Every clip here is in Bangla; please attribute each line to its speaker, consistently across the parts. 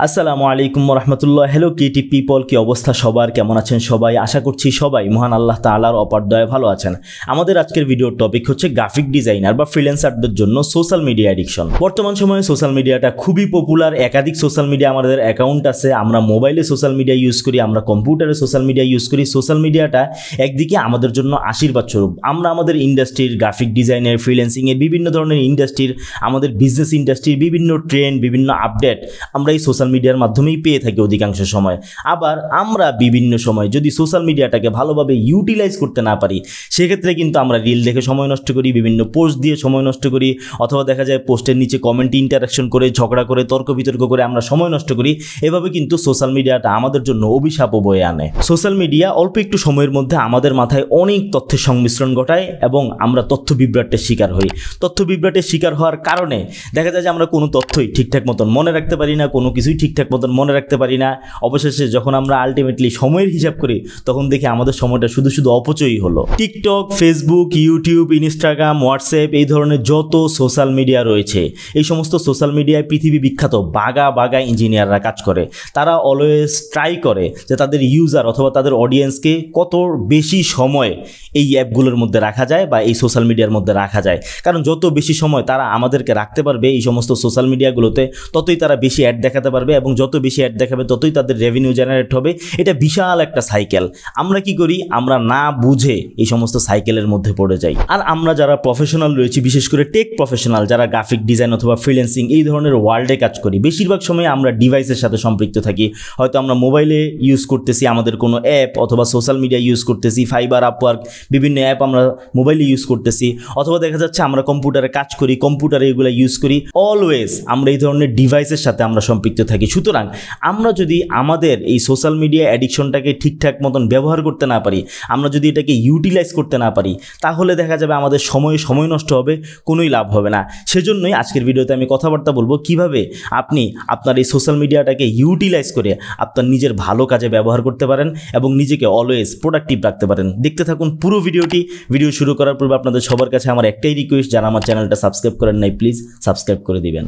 Speaker 1: আসসালামু আলাইকুম রহমতুল্লাহ। হ্যালো ক্রিয়েটিভ পিপল, কি অবস্থা সবার? কেমন আছেন সবাই? আশা করছি সবাই মহান আল্লাহ তাআলার অপার দয়ায় ভালো আছেন। আমাদের আজকের ভিডিওর টপিক হচ্ছে গ্রাফিক ডিজাইনার বা ফ্রিল্যান্সারদের জন্য সোশ্যাল মিডিয়া অ্যাডিকশন। বর্তমান সময়ে সোশ্যাল মিডিয়াটা খুবই পপুলার। একাধিক সোশ্যাল মিডিয়া আমাদের অ্যাকাউন্ট আছে। আমরা মোবাইলে সোশ্যাল মিডিয়া ইউজ করি, আমরা কম্পিউটারে সোশ্যাল মিডিয়া ইউজ করি। সোশ্যাল মিডিয়াটা একদিকে আমাদের জন্য আশীর্বাদ স্বরূপ। আমরা আমাদের ইন্ডাস্ট্রির গ্রাফিক ডিজাইনের, ফ্রিল্যান্সিংয়ের, বিভিন্ন ধরনের ইন্ডাস্ট্রির, আমাদের বিজনেস ইন্ডাস্ট্রির বিভিন্ন ট্রেন্ড, বিভিন্ন আপডেট আমরা এই সোশ্যাল মিডিয়ার মাধ্যমেই পেয়ে থাকি অধিকাংশ সময়। আবার আমরা বিভিন্ন সময় যদি সোশ্যাল মিডিয়াটাকে ভালোভাবে ইউটিলাইজ করতে না পারি, সেক্ষেত্রে কিন্তু আমরা রিল দেখে সময় নষ্ট করি, বিভিন্ন পোস্ট দিয়ে সময় নষ্ট করি, অথবা দেখা যায় পোস্টের নিচে কমেন্ট ইন্টারাকশন করে, ঝগড়া করে, তর্ক বিতর্ক করে আমরা সময় নষ্ট করি। এভাবে কিন্তু সোশ্যাল মিডিয়াটা আমাদের জন্য অভিশাপও বয়ে আনে। সোশ্যাল মিডিয়া অল্প একটু সময়ের মধ্যে আমাদের মাথায় অনেক তথ্যের সংমিশ্রণ ঘটায় এবং আমরা তথ্য বিভ্রাটের শিকার হই। তথ্য বিভ্রাটের শিকার হওয়ার কারণে দেখা যায় যে আমরা কোনো তথ্যই ঠিকঠাক মতন মনে রাখতে পারি না, কোনো কিছুই ঠিকঠাক মতন মনে রাখতে পারি না। অবশেষে যখন আমরা আলটিমেটলি সময়ের হিসাব করি, তখন দেখি আমাদের সময়টা শুধু শুধু অপচয়ই হলো। TikTok, Facebook, YouTube, Instagram, WhatsApp, এই ধরনের যত সোশ্যাল মিডিয়া রয়েছে, এই সমস্ত সোশ্যাল মিডিয়ায় পৃথিবী বিখ্যাত বাগা বাগা ইঞ্জিনিয়াররা কাজ করে। তারা অলওয়েজ ট্রাই করে যে তাদের ইউজার অথবা তাদের অডিয়েন্সকে কত বেশি সময় এই অ্যাপগুলোর মধ্যে রাখা যায় বা এই সোশ্যাল মিডিয়ার মধ্যে রাখা যায়। কারণ যত বেশি সময় তারা আমাদেরকে রাখতে পারবে এই সমস্ত সোশ্যাল মিডিয়াগুলোতে, ততই তারা বেশি অ্যাড দেখাতে পারবে, এবং যত বেশি অ্যাড দেখাবে ততই তাদের রেভিনিউ জেনারেট হবে। এটা বিশাল একটা সাইকেল। আমরা কি করি? আমরা না বুঝে এই সমস্ত সাইকেলের মধ্যে পড়ে যাই। আর আমরা যারা প্রফেশনাল রয়েছি, বিশেষ করে টেক প্রফেশনাল, যারা গ্রাফিক ডিজাইন অথবা ফ্রিল্যান্সিং এই ধরনের ওয়ার্ল্ডে কাজ করি, বেশিরভাগ সময় আমরা ডিভাইসের সাথে সম্পৃক্ত থাকি। হয়তো আমরা মোবাইলে ইউজ করতেছি আমাদের কোনো অ্যাপ, অথবা সোশ্যাল মিডিয়া ইউজ করতেছি, ফাইবার, আপওয়ার্ক, বিভিন্ন অ্যাপ আমরা মোবাইলে ইউজ করতেছি, অথবা দেখা যাচ্ছে আমরা কম্পিউটারে কাজ করি, কম্পিউটারে এগুলো ইউজ করি। অলওয়েজ আমরা এই ধরনের ডিভাইসের সাথে আমরা সম্পৃক্ত থাকি। সুতরাং আমরা যদি আমাদের এই সোশ্যাল মিডিয়া অ্যাডিকশনটাকে ঠিকঠাক মতন ব্যবহার করতে না পারি, আমরা যদি এটাকে ইউটিলাইজ করতে না পারি, তাহলে দেখা যাবে আমাদের সময় নষ্ট হবে, কোনোই লাভ হবে না। সেজন্যই আজকের ভিডিওতে আমি কথাবার্তা বলবো কিভাবে আপনি আপনার এই সোশ্যাল মিডিয়াটাকে ইউটিলাইজ করে আপনার নিজের ভালো কাজে ব্যবহার করতে পারেন এবং নিজেকে অলওয়েজ প্রোডাক্টিভ রাখতে পারেন। দেখতে থাকুন পুরো ভিডিওটি। ভিডিও শুরু করার পূর্বে আপনাদের সবার কাছে আমার একটাই রিকোয়েস্ট, যারা আমার চ্যানেলটা সাবস্ক্রাইব করেন নাই, প্লিজ সাবস্ক্রাইব করে দিবেন।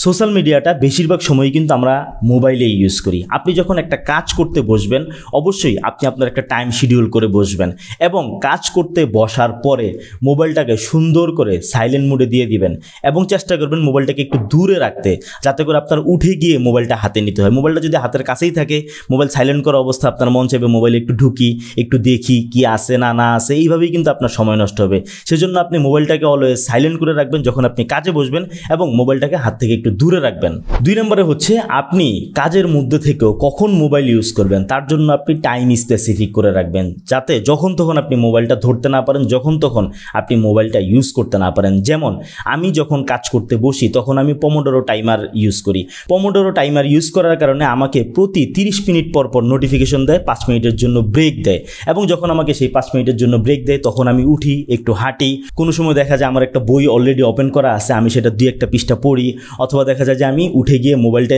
Speaker 1: সোশ্যাল মিডিয়াটা বেশিরভাগ সময়ই কিন্তু আমরা মোবাইলে ইউজ করি। আপনি যখন একটা কাজ করতে বসবেন, অবশ্যই আপনি আপনার একটা টাইম শিডিউল করে বসবেন এবং কাজ করতে বসার পরে মোবাইলটাকে সুন্দর করে সাইলেন্ট মোডে দিয়ে দিবেন এবং চেষ্টা করবেন মোবাইলটাকে একটু দূরে রাখতে, যাতে করে আপনার উঠে গিয়ে মোবাইলটা হাতে নিতে হয়। মোবাইলটা যদি হাতের কাছেই থাকে, মোবাইল সাইলেন্ট করা অবস্থা, আপনার মন চাইবে মোবাইলে একটু ঢুকি, একটু দেখি কি আছে না না আছে, এইভাবেই কিন্তু আপনার সময় নষ্ট হবে। সেজন্য আপনি মোবাইলটাকে অলওয়েজ সাইলেন্ট করে রাখবেন যখন আপনি কাজে বসবেন, এবং মোবাইলটাকে হাত থেকে একটু দূরে রাখবেন। 2 নম্বরে হচ্ছে আপনি কাজের মধ্যে থেকেও কখন মোবাইল ইউজ করবেন তার জন্য আপনি টাইম স্পেসিফিক করে রাখবেন, যাতে যখন তখন আপনি মোবাইলটা ধরতে না পারেন, যখন তখন আপনি মোবাইলটা ইউজ করতে না পারেন। যেমন আমি যখন কাজ করতে বসি তখন আমি পমোডোরো টাইমার ইউজ করি। পমোডোরো টাইমার ইউজ করার কারণে আমাকে প্রতি 30 মিনিট পর পর নোটিফিকেশন দেয়, 5 মিনিটের জন্য ব্রেক দেয়, এবং যখন আমাকে সেই 5 মিনিটের জন্য ব্রেক দেয় তখন আমি উঠি, একটু হাঁটি। কোনো সময় দেখা যায় আমার একটা বই অলরেডি ওপেন করা আছে, আমি সেটা 2-1 পৃষ্ঠা পড়ি, অথবা দেখা যায় যে আমি উঠে গিয়ে মোবাইলটা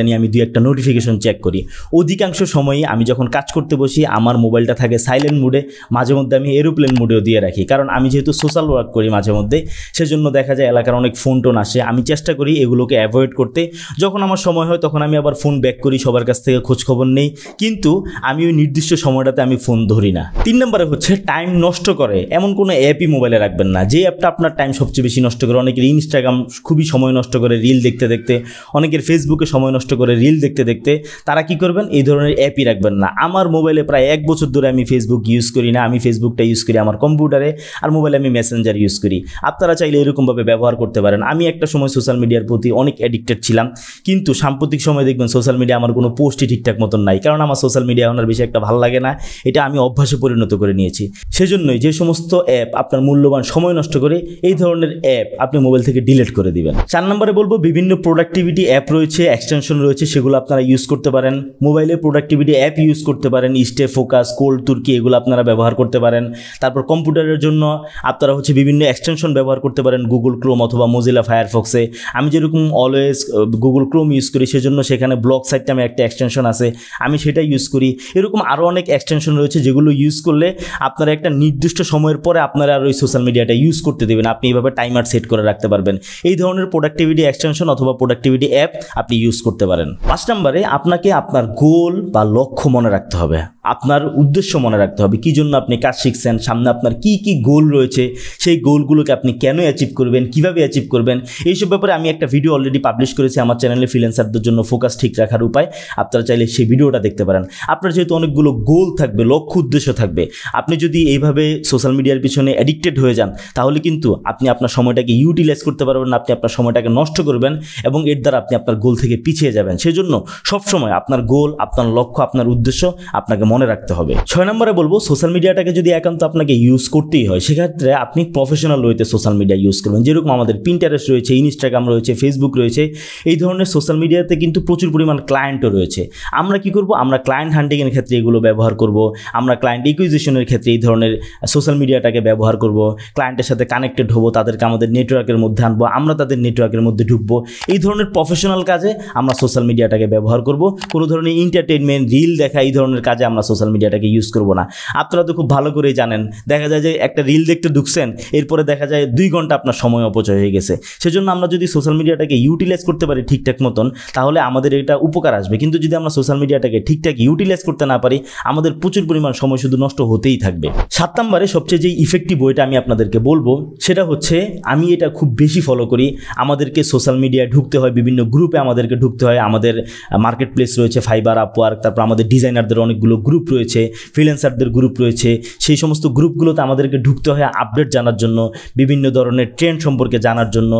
Speaker 1: নিয়ে আমি 2-1 নোটিফিকেশন চেক করি। অধিকাংশ সময়ই আমি যখন কাজ করতে বসি আমার মোবাইলটা থাকে সাইলেন্ট মোডে, মাঝে মধ্যে আমি এরোপ্লেন মোডেও দিয়ে রাখি, কারণ আমি যেহেতু সোশ্যাল ওয়ার্ক করি মাঝে মধ্যে, সেজন্য দেখা যায় এলাকার অনেক ফোন টোন আসে। আমি চেষ্টা করি এগুলোকে অ্যাভয়েড করতে। যখন আমার সময় হয় তখন আমি আবার ফোন ব্যাক করি, সবার কাছ থেকে খোঁজখবর নেই, কিন্তু আমি ওই নির্দিষ্ট সময়টাতে আমি ফোন ধরি না। 3 নম্বরে হচ্ছে টাইম নষ্ট করে এমন কোনো অ্যাপই মোবাইলে রাখবেন না যে অ্যাপটা আপনার টাইম সবচেয়ে বেশি নষ্ট করে। অনেকের ইনস্টাগ্রাম খুবই সময় নষ্ট করে রিল দেখতে দেখতে, অনেকের ফেসবুকে সময় নষ্ট করে রিল দেখতে দেখতে। তারা কি করবেন? এই ধরনের অ্যাপই রাখবেন না। আমার মোবাইলে প্রায় 1 বছর ধরে আমি ফেসবুক ইউজ করি না। আমি ফেসবুকটা ইউজ করি আমার কম্পিউটারে, আর মোবাইলে আমি মেসেঞ্জার ইউজ করি। আপনারা চাইলে এরকমভাবে ব্যবহার করতে পারেন। আমি একটা সময় সোশ্যাল মিডিয়ার প্রতি অনেক অ্যাডিক্টেড ছিলাম, কিন্তু সাম্প্রতিক সময় দেখবেন সোশ্যাল মিডিয়া আমার কোনো পোস্টই ঠিকঠাক মতন নাই, কারণ আমার সোশ্যাল মিডিয়া আমার বেশি একটা ভালো লাগে না। এটা আমি অভ্যাসে পরিণত করে নিয়েছি। সেজন্যই যে সমস্ত অ্যাপ আপনার মূল্যবান সময় নষ্ট করে, এই ধরনের অ্যাপ আপনি মোবাইল থেকে ডিলিট করে দিবেন। 4 নম্বরে বলবো বিভিন্ন প্রোডাক্টিভিটি অ্যাপ রয়েছে, এক্সটেনশন রয়েছে, সেগুলো আপনারা ইউজ করতে পারেন। মোবাইলে প্রোডাক্টিভিটি অ্যাপ ইউজ করতে পারেন, স্টে ফোকাস, কোল্ড তুর্কি, এগুলো আপনারা ব্যবহার করতে পারেন। তারপর কম্পিউটারের জন্য আপনারা হচ্ছে বিভিন্ন এক্সটেনশন ব্যবহার করতে পারেন গুগল ক্রোম অথবা মোজিলা ফায়ারফক্সে। আমি যেরকম অলওয়েজ গুগল ক্রোম ইউজ করি, সেজন্য সেখানে ব্লগ সাইট নামে একটা এক্সটেনশন আছে, আমি সেটা ইউজ করি। এরকম আরও অনেক এক্সটেনশন রয়েছে যেগুলো ইউজ করলে আপনারা একটা নির্দিষ্ট সময়ের পরে আপনারা আর ওই সোশ্যাল মিডিয়াটা ইউজ করতে দেবেন। আপনি এইভাবে টাইমার সেট করে রাখতে পারবেন। এই ধরনের প্রোডাক্টিভিটি এক্সটেনশন এক্সটেনশন অথবা প্রোডাক্টিভিটি অ্যাপ আপনি ইউজ করতে পারেন। 5 নম্বরে আপনাকে আপনার গোল বা লক্ষ্য মনে রাখতে হবে, আপনার উদ্দেশ্য মনে রাখতে হবে, কি জন্য আপনি কাজ শিখছেন, সামনে আপনার কি কি গোল রয়েছে, সেই গোলগুলোকে আপনি কেন অ্যাচিভ করবেন, কিভাবে অ্যাচিভ করবেন, এইসব ব্যাপারে আমি একটা ভিডিও অলরেডি পাবলিশ করেছি আমার চ্যানেলে, ফ্রিল্যান্সারদের জন্য ফোকাস ঠিক রাখার উপায়। আপনারা চাইলে সেই ভিডিওটা দেখতে পারেন। আপনার যেহেতু অনেকগুলো গোল থাকবে, লক্ষ্য উদ্দেশ্য থাকবে, আপনি যদি এইভাবে সোশ্যাল মিডিয়ার পিছনে অ্যাডিক্টেড হয়ে যান তাহলে কিন্তু আপনি আপনার সময়টাকে ইউটিলাইজ করতে পারবেন না, আপনি আপনার সময়টাকে নষ্ট করবেন এবং এর দ্বারা আপনি আপনার গোল থেকে পিছিয়ে যাবেন। সেজন্য সবসময় আপনার গোল, আপনার লক্ষ্য, আপনার উদ্দেশ্য আপনাকে মনে রাখতে হবে। 6 নম্বরে বলবো, সোশ্যাল মিডিয়াটাকে যদি একান্ত আপনাকে ইউজ করতেই হয় সেক্ষেত্রে আপনি প্রফেশনাল ওয়েতে সোশ্যাল মিডিয়া ইউজ করবেন। যেরকম আমাদের পিন্টারেস্ট রয়েছে, ইনস্টাগ্রাম রয়েছে, ফেসবুক রয়েছে, এই ধরনের সোশ্যাল মিডিয়াতে কিন্তু প্রচুর পরিমাণ ক্লায়েন্টও রয়েছে। আমরা কি করব, আমরা ক্লায়েন্ট হান্টিংয়ের ক্ষেত্রে এগুলো ব্যবহার করব, আমরা ক্লায়েন্ট ইকুইজিশনের ক্ষেত্রে এই ধরনের সোশ্যাল মিডিয়াটাকে ব্যবহার করব, ক্লায়েন্টের সাথে কানেক্টেড হব, তাদেরকে আমাদের নেটওয়ার্কের মধ্যে আনবো, আমরা তাদের নেটওয়ার্কের মধ্যে ঢুকবো। এই ধরনের প্রফেশনাল কাজে আমরা সোশ্যাল মিডিয়াটাকে ব্যবহার করব। কোনো ধরনের এন্টারটেইনমেন্ট, রিল দেখা, এই ধরনের কাজে আমরা সোশ্যাল মিডিয়াটাকে ইউজ করব না। আপনারা তো খুব ভালো করেই জানেন, দেখা যায় যে একটা রিল দেখতে ঢুকছেন, এরপরে দেখা যায় 2 ঘন্টা আপনার সময় অপচয় হয়ে গেছে। সেজন্য আমরা যদি সোশ্যাল মিডিয়াটাকে ইউটিলাইজ করতে পারি ঠিকঠাক মতন তাহলে আমাদের এটা উপকার আসবে, কিন্তু যদি আমরা সোশ্যাল মিডিয়াটাকে ঠিকঠাক ইউটিলাইজ করতে না পারি আমাদের প্রচুর পরিমাণ সময় শুধু নষ্ট হতেই থাকবে। 7 নম্বরে সবচেয়ে যে ইফেক্টিভ ওয়েটা আমি আপনাদেরকে বলবো সেটা হচ্ছে, আমি এটা খুব বেশি ফলো করি, আমাদেরকে সোশ্যাল মিডিয়ায় ঢুকতে হয়, বিভিন্ন গ্রুপে আমাদেরকে ঢুকতে হয়। আমাদের মার্কেট প্লেস রয়েছে ফাইবার, আপওয়ার্ক, তারপর আমাদের ডিজাইনারদের অনেকগুলো গ্রুপ রয়েছে, ফ্রিল্যান্সারদের গ্রুপ রয়েছে। সেই সমস্ত গ্রুপগুলোতে আমাদেরকে ঢুকতে হয় আপডেট জানার জন্য, বিভিন্ন ধরনের ট্রেন্ড সম্পর্কে জানার জন্য,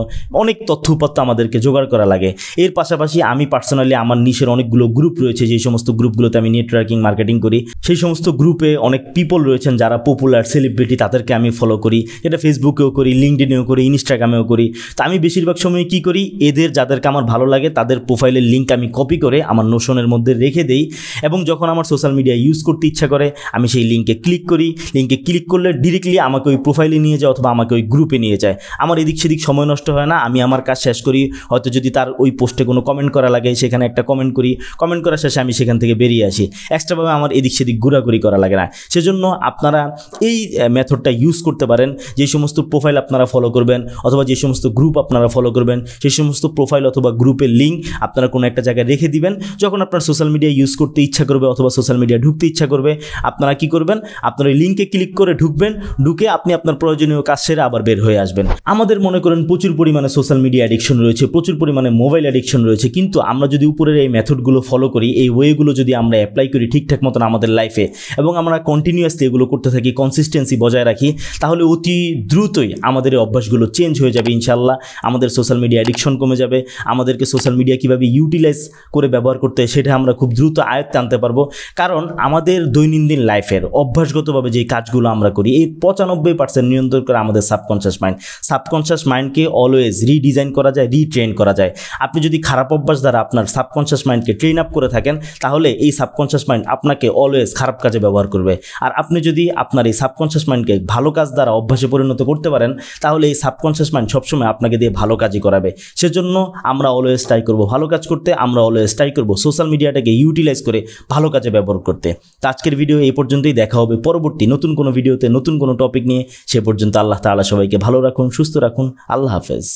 Speaker 1: অনেক তথ্যপত্র আমাদেরকে জোগাড় করা লাগে। এর পাশাপাশি আমি পার্সোনালি আমার নিশের অনেকগুলো গ্রুপ রয়েছে, যেই সমস্ত গ্রুপগুলোতে আমি নেটওয়ার্কিং মার্কেটিং করি। সেই সমস্ত গ্রুপে অনেক পিপল রয়েছেন যারা পপুলার সেলিব্রিটি, তাদেরকে আমি ফলো করি। এটা ফেসবুকেও করি, লিঙ্কডইনেও করি, ইনস্টাগ্রামেও করি। তো আমি বেশিরভাগ সময় কি করি, এদের যাদেরকে আমার ভালো লাগে তাদের প্রোফাইলের লিঙ্ক আমি কপি করে আমার নোশনের মধ্যে রেখে দেই এবং যখন আমার সোশ্যাল মিডিয়া ইউজ করতে ইচ্ছা করে আমি সেই লিঙ্কে ক্লিক করি। লিঙ্কে ক্লিক করলে ডিরেক্টলি আমাকে ওই প্রোফাইলে নিয়ে যায় অথবা আমাকে ওই গ্রুপে নিয়ে যায়। আমার এদিক সেদিক সময় নষ্ট হয় না, আমি আমার কাজ শেষ করি। হয়তো যদি তার ওই পোস্টে কোনো কমেন্ট করা লাগে সেখানে একটা কমেন্ট করি, কমেন্ট করার শেষে আমি সেখান থেকে বেরিয়ে আসি। এক্সট্রাভাবে আমার এদিক সেদিক ঘোরাঘুরি করা লাগে না। সেজন্য আপনারা এই মেথডটা ইউজ করতে পারেন। যে সমস্ত প্রোফাইল আপনারা ফলো করবেন অথবা যে সমস্ত গ্রুপ আপনারা ফলো করবেন সেই সমস্ত প্রোফাইল অথবা গ্রুপের লিঙ্ক আপনারা কোনো একটা জায়গায় রেখে দিবেন। যখন আপনার সোশ্যাল মিডিয়া ইউজ করতে ইচ্ছা করবে অথবা সোশ্যাল মিডিয়া ঢুকতে ইচ্ছা করবে আপনারা কি করবেন, আপনার ওই লিঙ্কে ক্লিক করে ঢুকবেন, ঢুকে আপনি আপনার প্রয়োজনীয় কাজ সেরে আবার বের হয়ে আসবেন। আমাদের মনে করেন প্রচুর পরিমাণে সোশ্যাল মিডিয়া অ্যাডিকশন রয়েছে, প্রচুর পরিমাণে মোবাইল অ্যাডিকশন রয়েছে, কিন্তু আমরা যদি উপরের এই মেথডগুলো ফলো করি, এই ওয়েগুলো যদি আমরা অ্যাপ্লাই করি ঠিকঠাক মতন আমাদের লাইফে এবং আমরা কন্টিনিউয়াসলি এগুলো করতে থাকি, কনসিস্টেন্সি বজায় রাখি, তাহলে অতি দ্রুতই আমাদের এই অভ্যাসগুলো চেঞ্জ হয়ে যাবে ইনশাল্লাহ। আমাদের সোশ্যাল মিডিয়া অ্যাডিকশন কমে যাবে, আমাদেরকে সোশ্যাল মিডিয়া কীভাবে ইউটিলাইজ করে ব্যবহার করতে হয় সেটা আমরা খুব দ্রুত আয়ত্তে আনতে পারবো। কারণ আমাদের দৈনন্দিন লাইফের অভ্যাসগতভাবে যে কাজগুলো আমরা করি এই 95% নিয়ন্ত্রণ করে আমাদের সাবকনশিয়াস মাইন্ড। সাবকনশিয়াস মাইন্ডকে অলওয়েজ রিডিজাইন করা যায়, রিট্রেন করা যায়। আপনি যদি খারাপ অভ্যাস দ্বারা আপনার সাবকনশিয়াস মাইন্ডকে ট্রেন আপ করে থাকেন তাহলে এই সাবকনশিয়াস মাইন্ড আপনাকে অলওয়েজ খারাপ কাজে ব্যবহার করবে। আর আপনি যদি আপনার এই সাবকনশিয়াস মাইন্ডকে ভালো কাজ দ্বারা অভ্যাসে পরিণত করতে পারেন তাহলে এই সাবকনশিয়াস মাইন্ড সবসময় আপনাকে দিয়ে ভালো কাজই করাবে। সেজন্য আমরা অলওয়েজ ট্রাই করব ভালো কাজ করতে, আমরা অলওয়েজ ট্রাই করব সোশ্যাল মিডিয়াটাকে ইউটিলাইজ করে ভালো কাজে ব্যবহার করতে। তো আজকের ভিডিও এই পর্যন্তই, দেখা হবে পরবর্তী নতুন কোনো ভিডিওতে নতুন কোনো টপিক নিয়ে। সে পর্যন্ত আল্লাহ তাআলা সবাইকে ভালো রাখুন, সুস্থ রাখুন। আল্লাহ হাফেজ।